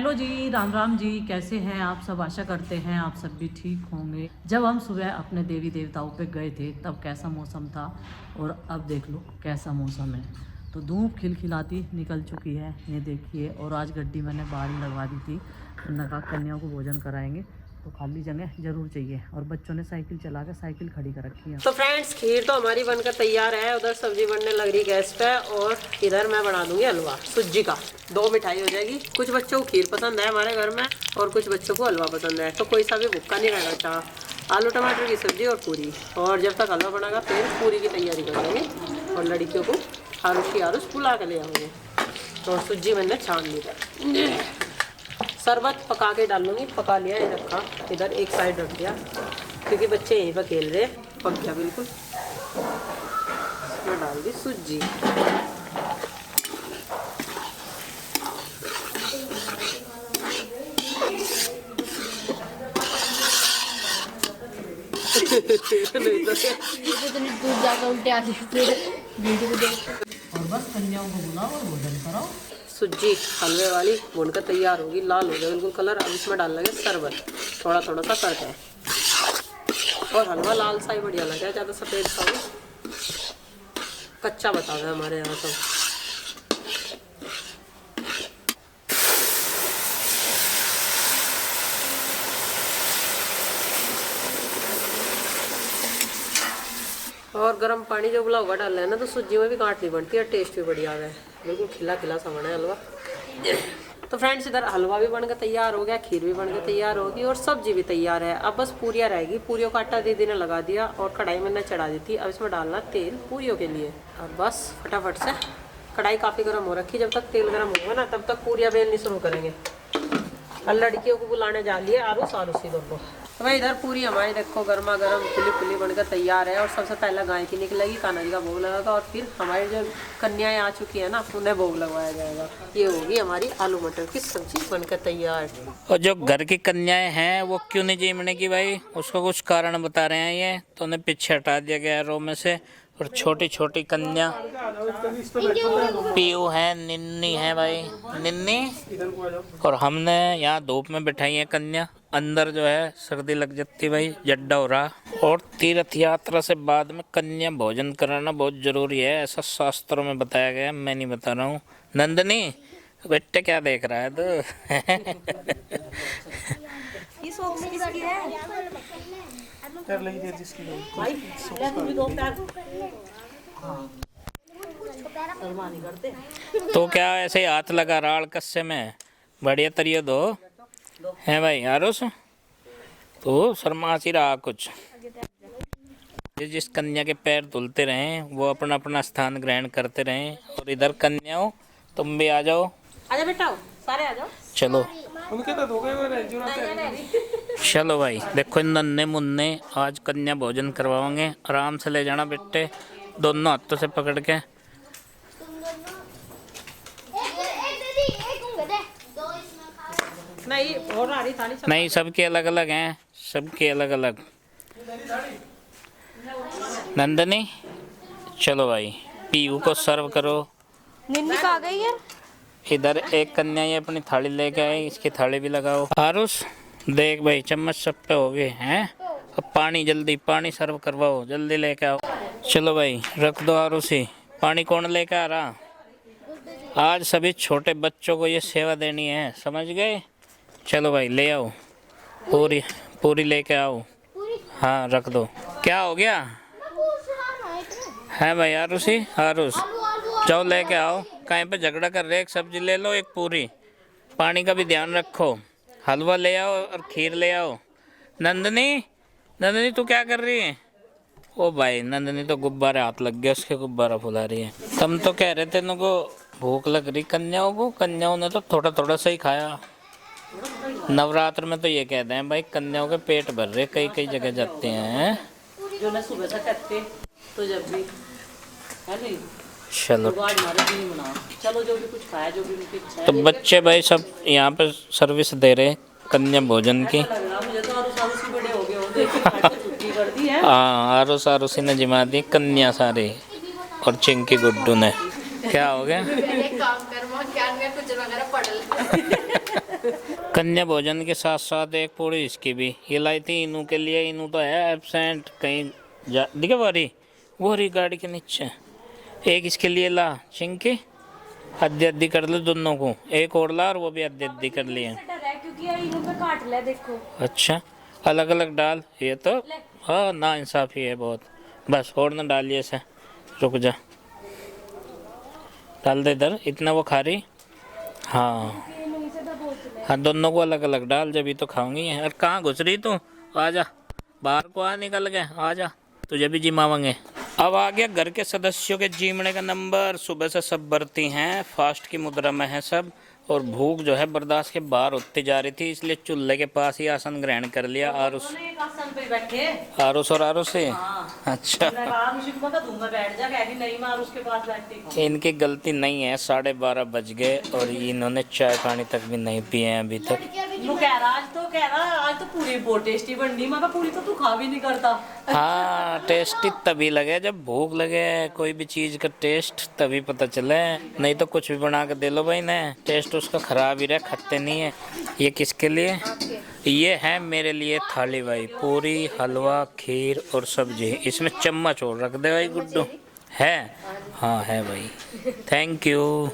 Hello जी, राम राम जी। कैसे हैं आप सब? आशा करते हैं आप सब भी ठीक होंगे। जब हम सुबह अपने देवी देवताओं पे गए थे तब कैसा मौसम था और अब देख लो कैसा मौसम है। तो धूप खिलखिलाती निकल चुकी है, ये देखिए। और आज गड्डी मैंने बाहर लगवा दी थी। हमने कहा कन्याओं को भोजन कराएंगे तो खाली जगह जरूर चाहिए। और बच्चों ने साइकिल चला के साइकिल खड़ी कर रखी है। तो फ्रेंड्स, खीर तो हमारी बनकर तैयार है। उधर सब्जी बनने लग रही गैस पे और इधर मैं बना दूंगी हलवा सूजी का। 2 मिठाई हो जाएगी। कुछ बच्चों को खीर पसंद है हमारे घर में और कुछ बच्चों को हलवा पसंद है, तो कोई सा भी भूखा नहीं रहना चाह। आलू टमाटर की सब्जी और पूरी। और जब तक हलवा बनेगा फिर पूरी की तैयारी कर देंगे और लड़कियों को आरुष की आरुष बुला के ले आऊँगे। तो सूजी मैंने छान ली है। शरबत पका के डालूंगी। पका लिया, ये रखा इधर एक साइड रख दिया क्योंकि बच्चे यहीं पर खेल रहे। पक गया बिल्कुल। इसमें डाल दी सूजी। और बस कन्याओं को बुलाओ और भोजन कराओ। सूजी हलवे वाली भूनकर तैयार होगी। लाल हो गया बिल्कुल कलर। अब इसमें डाल लगे शरबत, थोड़ा थोड़ा सा करके। और हलवा लाल सा ही बढ़िया लगा है, ज़्यादा सफ़ेद सा हो कच्चा बता रहे हमारे यहाँ सब। और गर्म पानी जो उबला हुआ डाल है ना, तो सूजी में भी गांठ नहीं बनती है, टेस्ट भी बढ़िया है। बिल्कुल खिला खिला सा बना है हलवा। तो फ्रेंड्स, इधर हलवा भी बनकर तैयार हो गया, खीर भी बनकर तैयार होगी और सब्जी भी तैयार है। अब बस पूरियाँ रहेगी। पूरियों का आटा दीदी ने लगा दिया और कढ़ाई मैंने चढ़ा दी थी। अब इसमें डालना तेल पूरियों के लिए। और बस फटाफट से कढ़ाई काफ़ी गर्म हो रखी। जब तक तेल गर्म होगा ना तब तक पूरियाँ बेलनी शुरू करेंगे। और लड़कियों को बुलाने जा लिए आरुष आरुषी दोनों। तो भाई इधर पूरी हमारी देखो गर्मा गर्म फुली फुली बनकर तैयार है। और सबसे पहले गाय की निकलेगी, कान्हा जी का भोग लगेगा और फिर हमारी जो कन्याएं आ चुकी है ना उन्हें भोग लगवाया जाएगा। ये होगी हमारी आलू मटर की सब्जी बनकर तैयार। और जो घर की कन्याएं हैं वो क्यों नहीं जीमने की भाई, उसका कुछ कारण बता रहे हैं ये, तो उन्हें पीछे हटा दिया गया है रो में से। और छोटी छोटी कन्या पीयू है, निन्नी है भाई, निन्नी। और हमने यहाँ धूप में बिठाई है कन्या। अंदर जो है सर्दी लग जाती भाई, जड्डा हो रहा। और तीर्थ यात्रा से बाद में कन्या भोजन कराना बहुत जरूरी है, ऐसा शास्त्रों में बताया गया है, मैं नहीं बता रहा हूँ। नंदनी बेटे क्या देख रहा है तू? तो क्या ऐसे हाथ लगा राल कस्से में बढ़िया तरियो दो है भाई आरुष। तो शर्मा सी रहा कुछ। जिस कन्या के पैर धुलते रहें वो अपना अपना स्थान ग्रहण करते रहें। और इधर कन्याओं तुम भी आ जाओ। आजा बेटा, सारे आ जाओ। चलो उनके तो चलो भाई, देखो इन नन्हे मुन्ने आज कन्या भोजन करवाओगे। आराम से ले जाना बेटे, दोनों हाथों से पकड़ के। नहीं और रही थाली नहीं, सबके अलग अलग हैं, सबके अलग अलग। नंदनी चलो भाई, पीयू को सर्व करो। निन्नी कहाँ गई है? इधर एक कन्या ये अपनी थाली लेके आई, इसकी थाली भी लगाओ। आरुष देख भाई, चम्मच सब पे हो गए हैं। अब पानी जल्दी, पानी सर्व करवाओ, जल्दी लेके आओ। चलो भाई रख दो आरुषी। पानी कौन लेके आ रहा? आज सभी छोटे बच्चों को ये सेवा देनी है, समझ गए? चलो भाई ले आओ, पूरी पूरी लेके आओ। हाँ रख दो। क्या हो गया है भाई आरुषी? आरुष जाओ लेके आओ। कहीं पे झगड़ा कर रहे, एक सब्जी ले लो, एक पूरी। पानी का भी ध्यान रखो। हलवा ले आओ और खीर ले आओ। नंदनी, नंदनी तू क्या कर रही है? ओ भाई नंदनी तो गुब्बारे हाथ लग गया उसके, गुब्बारा फुला रही है। तुम तो कह रहे थे इनको भूख लग रही कन्याओं को, कन्याओं ने तो थोड़ा थोड़ा सा ही खाया। नवरात्र में तो ये कहते हैं भाई कन्याओं के पेट भर रहे, कई कई जगह जाते हैं जो ना सुबह से कहते तो जब भी है नहीं। चलो चलो जो भी कुछ खाया, जो भी उनकी इच्छा है। तो बच्चे भाई सब यहाँ पे सर्विस दे रहे कन्या भोजन की। मुझे तो आरुषी बड़े हो गए हो, देखिए छुट्टी कर दी है। हाँ आरुष आरुषी ने जिमा दी कन्या सारी। और चिंकी गुड्डू ने क्या हो गया? काम कर, कुछ वगैरह पढ़ ले। कन्या भोजन के साथ साथ एक पूरी इसकी भी ये लाई थी इनू के लिए। इनू तो है एबसेंट कहीं जा दिखे वो रही गाड़ी के नीचे। एक इसके लिए ला चिंकी अद्धी अद्धी कर लो दोनों को। एक और ला और वो भी अद्धी अद्धी कर लिए। क्योंकि यार इन्हों पे काट ले देखो। अच्छा अलग अलग डाल। ये तो हाँ ना इंसाफी है बहुत। बस और ना डालिए इसे। रुक जा डाल दे इधर। इतना वो खा रही। हाँ हाँ दोनों को अलग अलग डाल जब ही तो खाऊंगी। अरे कहाँ घुस रही तू? आ जा बाहर को आ निकल गए। आ जा तुझे भी जिमावेंगे। अब आ गया घर के सदस्यों के जीमने का नंबर। सुबह से सब बरती हैं फास्ट की मुद्रा में है सब। और भूख जो है बर्दाश्त के बाहर होती जा रही थी इसलिए चूल्हे के पास ही आसन ग्रहण कर लिया। आरुष एक आसन पे बैठे। आरुष और आरुष से अच्छा बैठ जा कह नहीं मैं उसके पास बैठती। इनकी गलती नहीं है। 12:30 बज गए और इन्होंने चाय पानी तक भी नहीं पिए हैं अभी तक। आज तो पूरी बहुत टेस्टी बन रही। मैं पूरी तो तू खा भी नहीं करता। हाँ टेस्टी तभी लगे जब भूख लगे। कोई भी चीज का टेस्ट तभी पता चले। नहीं तो कुछ भी बना के दे लो भाई ने टेस्ट उसका खराब ही रहे खाते नहीं है। ये किसके लिए? ये है मेरे लिए थाली भाई। पूरी हलवा खीर और सब्जी। इसमें चम्मच और रख दे भाई गुड्डू। है हाँ है भाई। Thank you.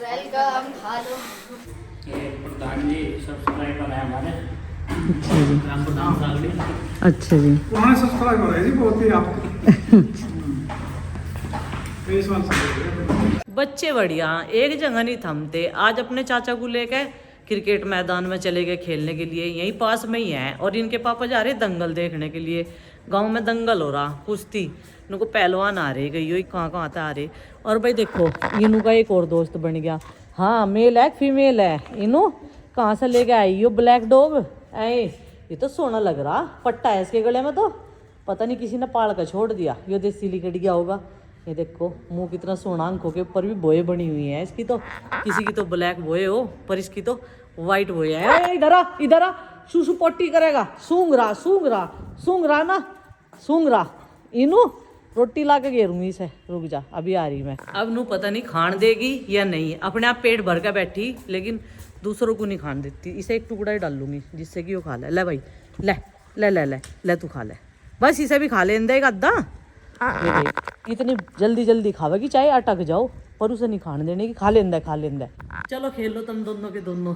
Pradhan ji subscriber है हमारे। अच्छा जी उन्होंने सब्सक्राइब हो रहे जी बहुत ही आपको। बच्चे बढ़िया एक जगह नहीं थमते। आज अपने चाचा को लेकर क्रिकेट मैदान में चले गए खेलने के लिए। यहीं पास में ही है। और इनके पापा जा रहे दंगल देखने के लिए। गांव में दंगल हो रहा कुश्ती। इनको पहलवान आ रहे गई कहाँ आता आ रहे। और भाई देखो इनू का एक और दोस्त बन गया। हाँ मेल है फीमेल है। इनू कहाँ से लेके आई हो ब्लैक डॉग। ये तो सोना लग रहा। पट्टा है इसके गले में तो पता नहीं किसी ने पाल कर छोड़ दिया। ये देसी लिकट गया होगा। ये देखो मुंह कितना सोना। आंखों के ऊपर भी बोए बनी हुई है इसकी तो। किसी की तो ब्लैक बोए हो पर इसकी तो वाइट बोए है। इधर आ सुसु पोटी करेगा। सूंघ रहा ना सूंघ रहा। इनू रोटी ला के घेरूंगी इसे। रुक जा अभी आ रही मैं। अब नू पता नहीं खान देगी या नहीं। अपने आप पेट भर कर बैठी लेकिन दूसरों को नहीं खान देती। इसे एक टुकड़ा ही डाल लूंगी जिससे कि वो खा ले। ले भाई ले ले ले ले ले तू खा ले। बस इसे भी खा ले देगा अद्धा। ये देख इतनी जल्दी खावेगी चाहे अटक जाओ पर उसे नहीं खाने देने की। खा लेंदा। चलो खेल लो तुम दोनों के दोनों।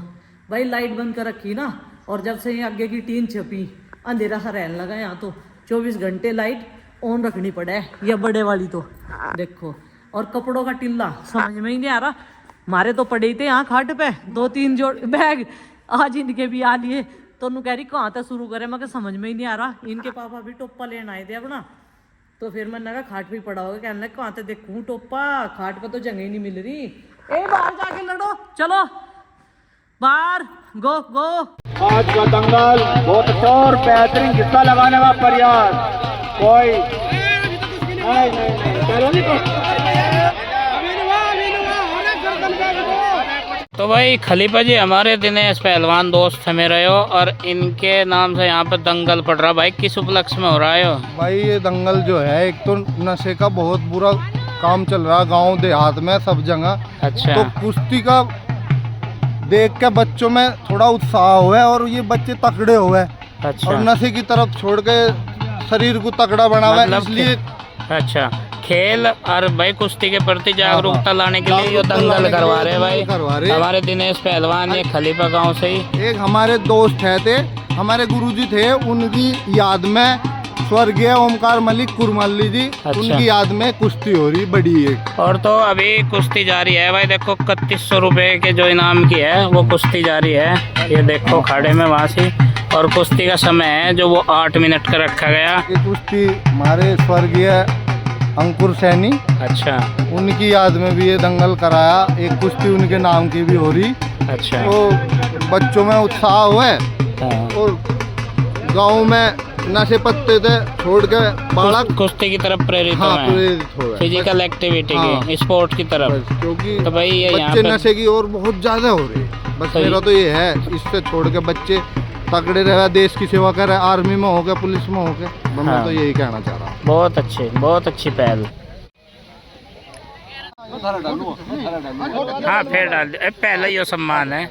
भाई लाइट बंद कर रखी ना। और जब से ये आगे की टीन छपी अंधेरा सा रहने लगा यहाँ तो 24 घंटे लाइट ऑन रखनी पड़े। ये बड़े वाली तो देखो। और कपड़ों का टिल्ला समझ में ही नहीं आ रहा। मारे तो पड़े ही थे यहाँ खाट पे 2-3 जोड़ बैग। आज इनके भी आ लिए तो उन्होंने कह रही कहाँ तक शुरू करें। मैं समझ में ही नहीं आ रहा। इनके पापा भी टोपा लेने आए थे अपना। तो फिर मैंने कहा खाट पे पड़ा होगा। कहने लगा कहाँ तक देखूँ टोपा। खाट पे तो जगह ही नहीं मिल रही। बाहर जाके लड़ो चलो बाहर गो। आज का दंगल बहुत अच्छा और बेहतरीन हिस्सा लगाने का प्रयास। कोई नहीं तो भाई खलीफा जी हमारे दिनेश पहलवान दोस्त है मेरे हो। और इनके नाम से यहाँ पे दंगल पड़ रहा। भाई किस उपलक्ष्य में हो रहा है? भाई ये दंगल जो है एक तो नशे का बहुत बुरा काम चल रहा गांव देहात में सब जगह। अच्छा तो कुश्ती का देख के बच्चों में थोड़ा उत्साह हुआ है और ये बच्चे तगड़े हुए। अच्छा और नशे की तरफ छोड़ के शरीर को तगड़ा बनावा मतलब इसलिए। अच्छा खेल और भाई कुश्ती के प्रति जागरूकता लाने के लिए ये दंगल करवा रहे हैं भाई। हमारे दिनेश पहलवान ये खलीफा गांव से ही। एक हमारे दोस्त थे हमारे गुरुजी थे उनकी याद में स्वर्गीय ओमकार मलिक कुरमल्ली जी। अच्छा। उनकी याद में कुश्ती हो रही बड़ी एक। और तो अभी कुश्ती जारी है भाई। देखो 3100 रुपए के जो इनाम की है वो कुश्ती जारी है। ये देखो खाड़े में वहाँ से। और कुश्ती का समय है जो वो 8 मिनट का रखा गया। ये कुश्ती हमारे स्वर्गीय अंकुर सैनी। अच्छा उनकी याद में भी ये दंगल कराया। एक कुश्ती उनके नाम की भी हो रही। अच्छा तो बच्चों में उत्साह हुआ हाँ। और गांव में नशे पत्ते थे छोड़ के बालक कुश्ती की तरफ प्रेरित हाँ हुए हैं। प्रेरित हो गए। फिजिकल एक्टिविटी हाँ। की स्पोर्ट की तरफ। बस क्योंकि तो भाई ये यहाँ बच्चे पे नशे की और बहुत ज्यादा हो रहे हैं। बस सही। मेरा तो ये है इससे छोड़ के बच्चे तगड़े रहे देश की सेवा करे। आर्मी में हो गए पुलिस में हो गए। मैं हाँ। तो यही कहना चाह रहा हूँ। बहुत अच्छी पहल। हाँ फिर डाल दे। पहला ही सम्मान है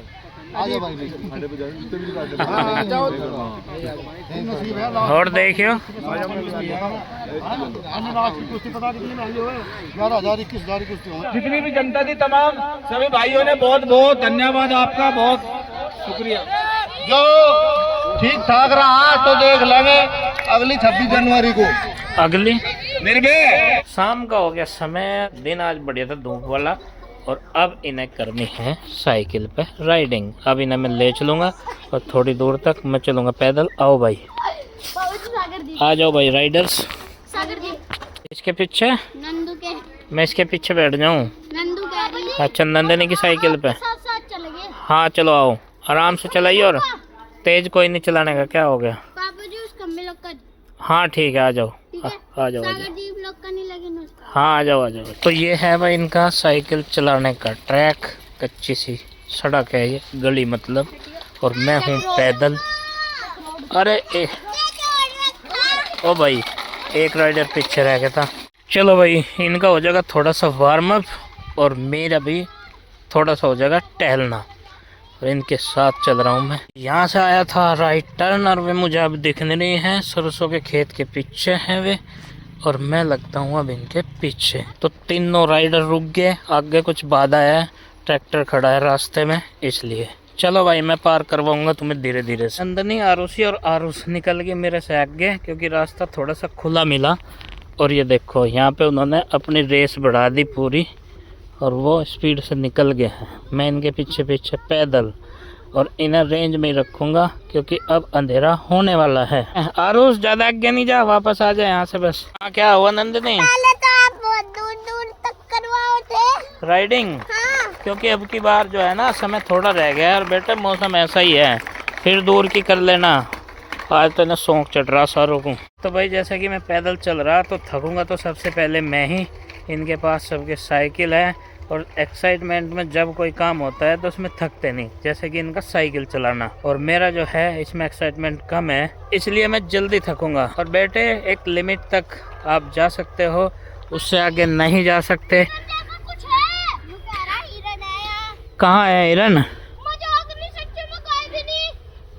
और देखियो 11,000 कुश्ती होंगे। जितनी भी जनता थी तमाम सभी भाइयों ने बहुत बहुत धन्यवाद आपका, बहुत शुक्रिया। जो ठीक ठाक रहा तो देख लेंगे अगली 26 जनवरी को। अगली निर्भय शाम का हो गया समय, दिन आज बढ़िया था धूप वाला, और अब इन्हें करनी है साइकिल पे राइडिंग। अब इन्हें मैं ले चलूँगा और थोड़ी दूर तक मैं चलूँगा पैदल। आओ भाई, आ जाओ भाई राइडर्स। सागर जी इसके पीछे, नंदू के मैं इसके पीछे बैठ जाऊँ। नंदू कह रही है अच्छा, नंदनी की साइकिल पे। साथ साथ चलेंगे। हाँ चलो आओ, आराम से चलाइए, और तेज कोई नहीं चलाने का। क्या हो गया? पापा जी उस कम्मे लोग का हाँ ठीक है, आ जाओ ठीक है। आ जाओ। सागर जी लोग का नहीं लगे ना। हाँ आ जाओ आ जाओ। तो ये है भाई इनका साइकिल चलाने का ट्रैक। कच्ची सी सड़क है ये, गली मतलब, और मैं हूँ पैदल। अरे ओ भाई, एक राइडर पीछे रह गया था। चलो भाई, इनका हो जाएगा थोड़ा सा वार्म अप, और मेरा भी थोड़ा सा हो जाएगा टहलना, और इनके साथ चल रहा हूँ मैं। यहाँ से आया था राइट टर्न, और वे मुझे अब दिखने नहीं है। सरसों के खेत के पीछे हैं वे, और मैं लगता हूँ अब इनके पीछे। तो तीनों राइडर रुक गए, आगे कुछ बाधा है, ट्रैक्टर खड़ा है रास्ते में, इसलिए। चलो भाई, मैं पार करवाऊंगा तुम्हें धीरे धीरे से। नंदनी, आरुषि और आरुष निकल गए मेरे से आगे, क्योंकि रास्ता थोड़ा सा खुला मिला। और ये देखो, यहाँ पे उन्होंने अपनी रेस बढ़ा दी पूरी, और वो स्पीड से निकल गए हैं। मैं इनके पीछे पीछे पैदल, और इन्हें रेंज में ही रखूँगा, क्योंकि अब अंधेरा होने वाला है। आरुष, ज़्यादा आगे नहीं जा, वापस आ जाए यहाँ से बस। हाँ क्या हुआ नंदनी? पहले तो आप बहुत दूर दूर तक करवाओ राइडिंग? हाँ। क्योंकि अब की बार जो है ना, समय थोड़ा रह गया है, और बेटा मौसम ऐसा ही है, फिर दूर की कर लेना। आज तो ना शौक चढ़ रहा सारों को। तो भाई जैसा कि मैं पैदल चल रहा, तो थकूंगा तो सबसे पहले मैं ही। इनके पास सबके साइकिल है, और एक्साइटमेंट में जब कोई काम होता है तो उसमें थकते नहीं, जैसे कि इनका साइकिल चलाना। और मेरा जो है इसमें एक्साइटमेंट कम है, इसलिए मैं जल्दी थकूंगा। और बेटे, एक लिमिट तक आप जा सकते हो, उससे आगे नहीं जा सकते। कुछ है वो कह रहा हिरन है यहाँ। कहाँ है हिरन? मजाक नहीं, सच्चे में कोई भी नहीं।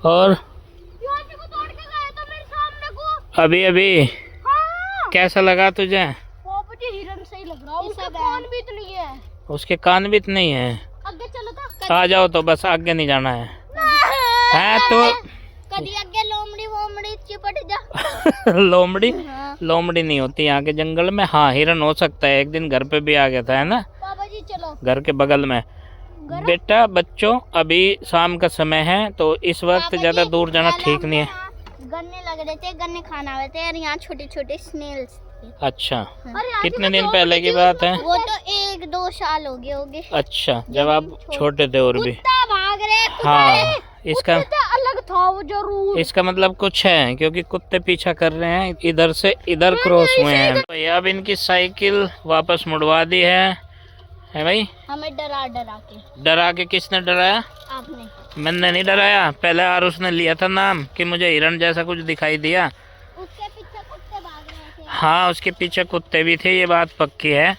और यहाँ से को तोड़ के गए तो मेरे सामने को। अभी अभी हाँ। कैसा लगा तुझे? पापा जी हिरन सही लग रहा है, उसका कान भी इतनी है। उसके कान भी इतने ही है। आगे चलो तो। आ जाओ, तो बस आगे नहीं जाना है। है तो कभी आगे लोमड़ी वोमड़ी चिपट जा। लोमड़ी? लोमड़ी नहीं होती यहाँ के जंगल में। हाँ, हिरन हो सकता है, एक दिन घर पे भी आ गया था, है ना, पापा जी चलो। घर के बगल में। बेटा बच्चों, अभी शाम का समय है, तो इस वक्त ज़्यादा दूर जाना ठीक नहीं है। गन्ने लग रहे थे, गन्ने खाना हुए थे, और यहाँ छोटे छोटे स्नेल्स। अच्छा, कितने दिन पहले की बात है? वो तो 1-2 साल हो गए होंगे। अच्छा, जब आप छोटे थे और भी। कुत्ता भाग रहे। हाँ, इसका अलग था वो जरूर। इसका मतलब कुछ है, क्योंकि कुत्ते पीछा कर रहे हैं, इधर से इधर क्रॉस हुए हैं। तो ये अब इनकी साइकिल वापस मुड़वा दी है भाई। हमें डरा डरा के। डरा के? किसने डराया? आपने। मैंने नहीं डराया। पहले आरुष ने लिया था नाम कि मुझे हिरन जैसा कुछ दिखाई दिया। उसके पीछे कुत्ते भाग रहे थे। हाँ, उसके पीछे कुत्ते भी थे, ये बात पक्की है,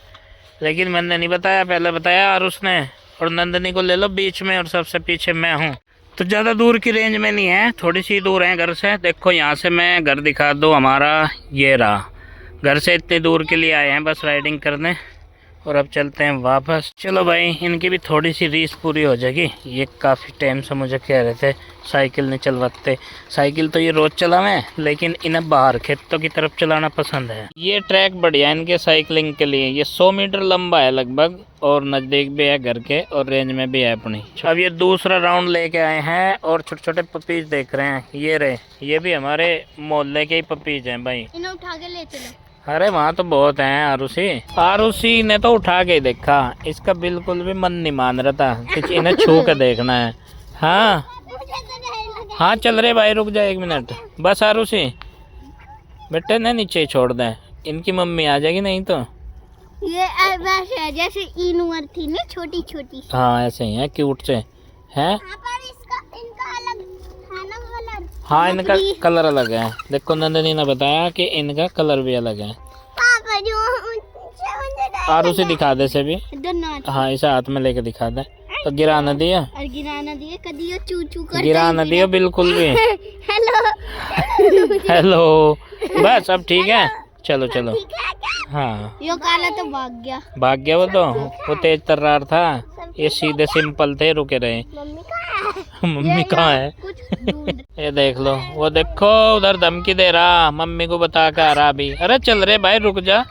लेकिन मैंने नहीं बताया, पहले बताया आरुष ने। और नंदनी को ले लो बीच में, और सबसे पीछे मैं हूँ। तो ज़्यादा दूर की रेंज में नहीं है, थोड़ी सी दूर है घर से। देखो यहाँ से मैं घर दिखा दूँ, हमारा ये रहा। घर से इतनी दूर के लिए आए हैं बस राइडिंग करने, और अब चलते हैं वापस। चलो भाई, इनकी भी थोड़ी सी रीस पूरी हो जाएगी। ये काफ़ी टाइम से मुझे कह रहे थे साइकिल नहीं चलवाते। साइकिल तो ये रोज़ चलावें, लेकिन इन्हें बाहर खेतों की तरफ चलाना पसंद है। ये ट्रैक बढ़िया है इनके साइकिलिंग के लिए। ये 100 मीटर लंबा है लगभग, और नज़दीक भी है घर के, और रेंज में भी है अपनी। अब ये दूसरा राउंड लेके आए हैं, और छोटे छोटे पपीज देख रहे हैं। ये रहे, ये भी हमारे मोहल्ले के ही पपीज हैं भाई। इन्हें उठा के ले चलो। अरे वहाँ तो बहुत हैं। आरुषि ने तो उठा के देखा, इसका बिल्कुल भी मन नहीं मान रहा था कि इन्हें छू के देखना है। हाँ हाँ, चल रहे भाई, रुक जा 1 मिनट बस। आरुषि बेटे ने नीचे छोड़ दें, इनकी मम्मी आ जाएगी नहीं तो। ये वैसे है जैसे इनवर थी ना, छोटी छोटी। हाँ ऐसे ही है, क्यूट से है। पर इनका अलग है ना कलर। हाँ, इनका कलर अलग है। देखो नंदनी ने बताया कि इनका कलर भी अलग है। पापा जो आरुषि दिखा दे से भी। धन्यवाद। हाँ, इसे हाथ में लेके दिखा दे। तो गिरा न दिया, और गिरा न दिए, कदी यो चू चू कर गिरा न दियो बिल्कुल भी। हेलो हेलो, बस अब ठीक है, चलो चलो। हाँ यो काला तो भाग गया। भाग गया वो तेज तर्रार था, ये सीधे सिंपल थे, रुके रहे। मम्मी कहाँ है? मम्मी कहाँ है? कुछ ढूंढ ये देख लो, वो देखो उधर धमकी दे रहा, मम्मी को बता के आ रहा अभी। अरे चल रे भाई रुक जा।